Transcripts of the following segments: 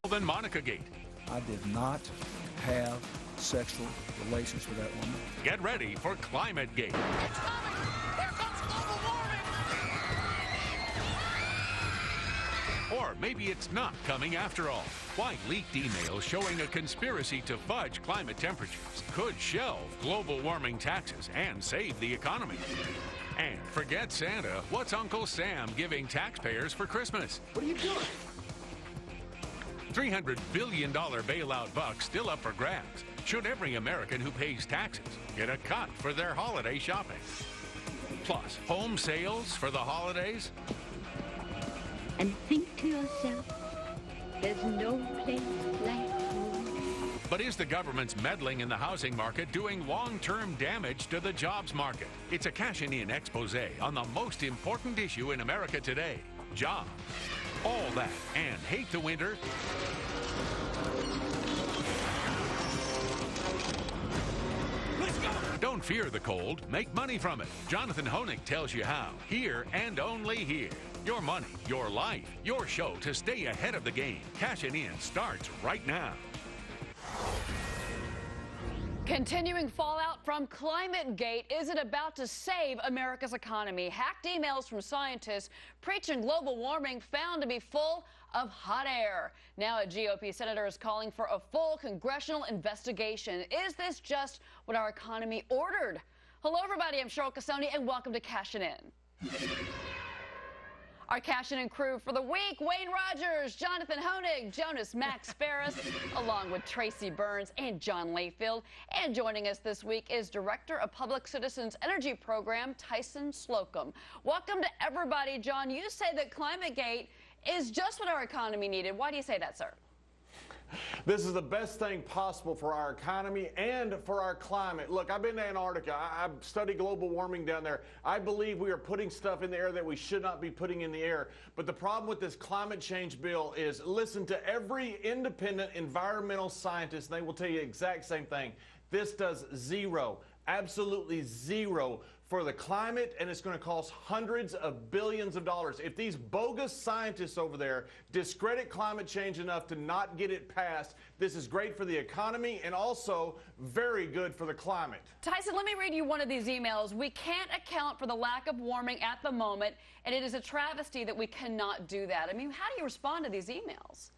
than MonicaGate. I did not have sexual relations with that woman. Get ready for ClimateGate. It's coming! Here comes global warming! Or maybe it's not coming after all. Why leaked emails showing a conspiracy to fudge climate temperatures could shelve global warming taxes and save the economy. And forget Santa, what's Uncle Sam giving taxpayers for Christmas? What are you doing? $300 billion bailout buck still up for grabs. Should every American who pays taxes get a cut for their holiday shopping? Plus, home sales for the holidays? And think to yourself, there's no place like home. But is the government's meddling in the housing market doing long-term damage to the jobs market? It's a cash-in expose on the most important issue in America today, jobs. All that and hate the winter? Let's go! Don't fear the cold, make money from it. Jonathan Honig tells you how, here and only here. Your money, your life, your show to stay ahead of the game. Cashing in starts right now. Continuing fallout from ClimateGate, is it about to save America's economy? Hacked emails from scientists preaching global warming found to be full of hot air. Now a GOP senator is calling for a full congressional investigation. Is this just what our economy ordered? Hello, everybody. I'm Cheryl Casoni, and welcome to Cashin' In. Our Cashin' In crew for the week: Wayne Rogers, Jonathan Honig, Jonas Max Ferris, along with Tracy Burns and John Layfield. And joining us this week is Director of Public Citizens Energy Program, Tyson Slocum. Welcome to everybody. John, you say that ClimateGate is just what our economy needed. Why do you say that, sir? This is the best thing possible for our economy and for our climate. Look, I've been to Antarctica. I've studied global warming down there. I believe we are putting stuff in the air that we should not be putting in the air. But the problem with this climate change bill is, listen to every independent environmental scientist, and they will tell you the exact same thing. This does zero, absolutely zero for the climate, and it's going to cost hundreds of billions of dollars. If these bogus scientists over there discredit climate change enough to not get it passed, this is great for the economy and also very good for the climate. Tyson, let me read you one of these emails. We can't account for the lack of warming at the moment, and it is a travesty that we cannot do that. I mean, how do you respond to these emails?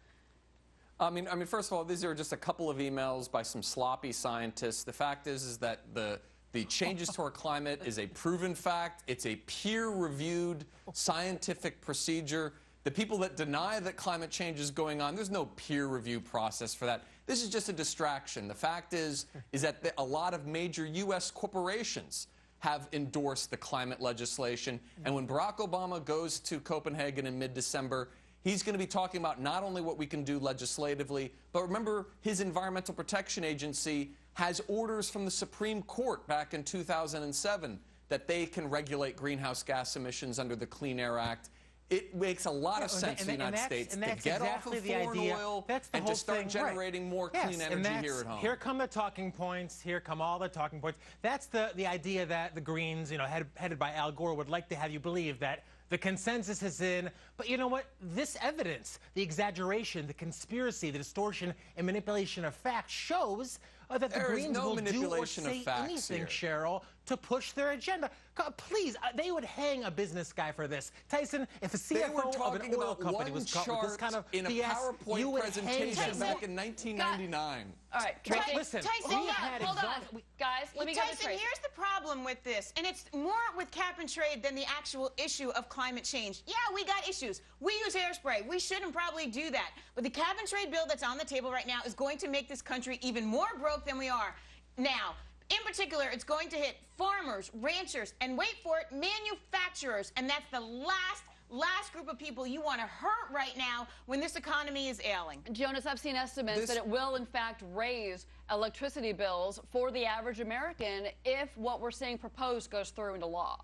I mean, first of all, these are just a couple of emails by some sloppy scientists. The fact is that the changes to our climate is a proven fact. It's a peer-reviewed scientific procedure. The people that deny that climate change is going on, there's no peer review process for that. This is just a distraction. The fact is that a lot of major U.S. corporations have endorsed the climate legislation. And when Barack Obama goes to Copenhagen in mid-December, he's going to be talking about not only what we can do legislatively, but remember, his Environmental Protection Agency has orders from the Supreme Court back in 2007 that they can regulate greenhouse gas emissions under the Clean Air Act. It makes a lot of sense in the United States to get off of foreign oil and to start generating more clean energy here at home. Here come the talking points. Here come all the talking points. That's the idea that the Greens, headed by Al Gore, would like to have you believe that the consensus is in. But you know what? This evidence, the exaggeration, the conspiracy, the distortion and manipulation of facts shows that the Greens will do or say anything, Cheryl, to push their agenda. God, please, they would hang a business guy for this. Tyson, if a CFO of an oil company was caught with this kind of in a BS, you PowerPoint would presentation back in 1999. All right, Tracy, listen, Tyson, hold on. Guys, let me go to Tyson, Tracy. here's the problem with this, and it's more with cap and trade than the actual issue of climate change. Yeah, we got issues. We use hairspray. We shouldn't probably do that. But the cap and trade bill that's on the table right now is going to make this country even more broke than we are now. In particular, it's going to hit farmers, ranchers, and wait for it, manufacturers. And that's the last group of people you want to hurt right now when this economy is ailing. Jonas, I've seen estimates that it will, in fact, raise electricity bills for the average American if what we're seeing proposed goes through into law.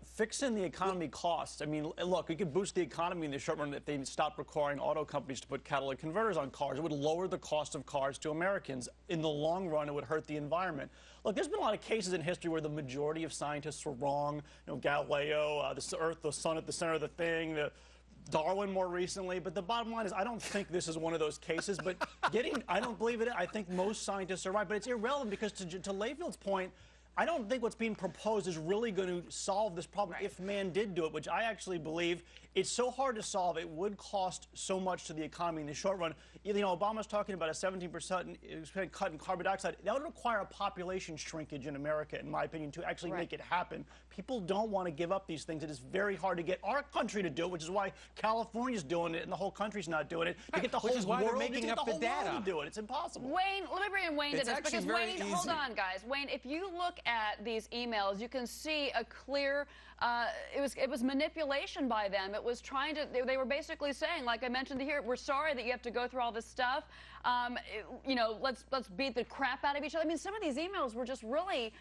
Fixing the economy costs. I mean, look, we could boost the economy in the short run if they stopped requiring auto companies to put catalytic converters on cars. It would lower the cost of cars to Americans. In the long run, it would hurt the environment. Look, there's been a lot of cases in history where the majority of scientists were wrong. Galileo, the Earth, the sun at the center of the thing, Darwin more recently. But the bottom line is I don't think this is one of those cases. But I don't believe it. I think most scientists are right. But it's irrelevant because to Layfield's point, I don't think what's being proposed is really going to solve this problem if man did do it, which I actually believe it's so hard to solve. It would cost so much to the economy in the short run. You know, Obama's talking about a 17% cut in carbon dioxide. That would require a population shrinkage in America, in my opinion, to actually make it happen. People don't want to give up these things. It is very hard to get our country to do it, which is why California's doing it and the whole country's not doing it. You get the whole world making up the data to do it. It's impossible. Wayne, let me bring in Wayne to this because Wayne, hold on, guys. Wayne, if you look at these emails, you can see a clear. It was manipulation by them. It was trying to. They were basically saying, like I mentioned here, we're sorry that you have to go through all this stuff. You know, let's beat the crap out of each other. I mean, some of these emails were just really.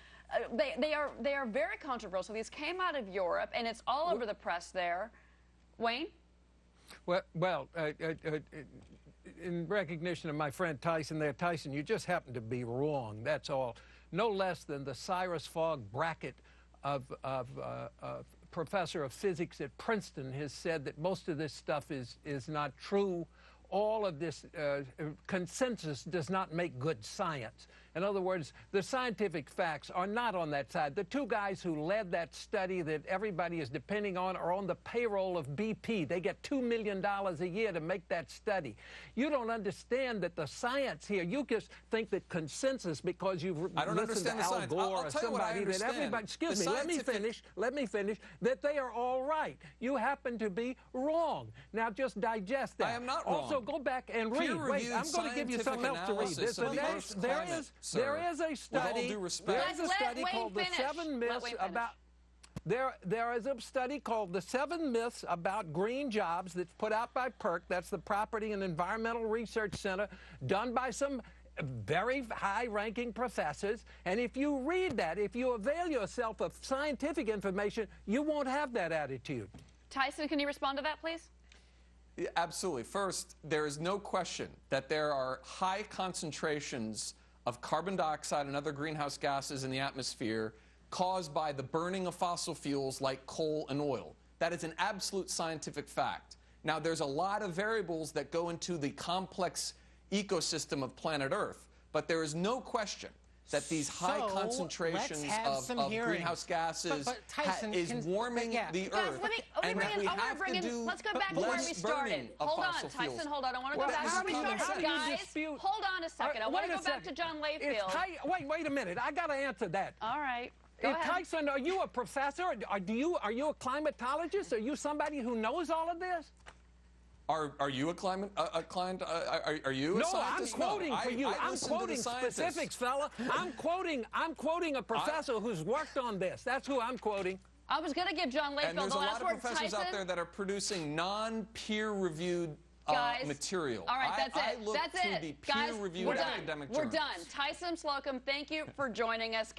They are very controversial. These came out of Europe, and it's all over the press there. Wayne? Well, in recognition of my friend Tyson there, Tyson, you just happen to be wrong. That's all. No less than the Cyrus Fogg bracket of professor of physics at Princeton has said that most of this stuff is not true. All of this consensus does not make good science. In other words, the scientific facts are not on that side. The two guys who led that study that everybody is depending on are on the payroll of BP. They get $2 million a year to make that study. You don't understand that the science here, you just think that consensus because you've listened to Al Gore or somebody that everybody, excuse me, let me finish, that they are all right. You happen to be wrong. Now just digest that. I am not wrong. Also go back and read. Wait, I'm going to give you something else to read. There is a study. There is a study called the 7 Myths about. There is a study called the 7 Myths about green jobs that's put out by PERC. That's the Property and Environmental Research Center, done by some very high-ranking professors. And if you read that, if you avail yourself of scientific information, you won't have that attitude. Tyson, can you respond to that, please? Absolutely. First, there is no question that there are high concentrations of carbon dioxide and other greenhouse gases in the atmosphere caused by the burning of fossil fuels like coal and oil. That is an absolute scientific fact. Now, there's a lot of variables that go into the complex ecosystem of planet Earth, but there is no question that these high concentrations of greenhouse gases is warming the Earth. Let's go back to where we started. Hold on, Tyson, hold on. I want to go back to where we started, guys. Hold on a second. I want to go back to John Layfield. Wait a minute. I got to answer that. All right. Go ahead. Tyson, are you a professor? Are you a climatologist? Are you somebody who knows all of this? Are you a client? Are you a scientist? No, I'm quoting for you. I'm quoting specifics, fella. I'm quoting a professor who's worked on this. That's who I'm quoting. I was going to give John Layfield the last word. And there's a lot of professors out there that are producing non-peer-reviewed material. All right, that's it. I look to the peer-reviewed academic journals. We're done. Tyson Slocum, thank you for joining us.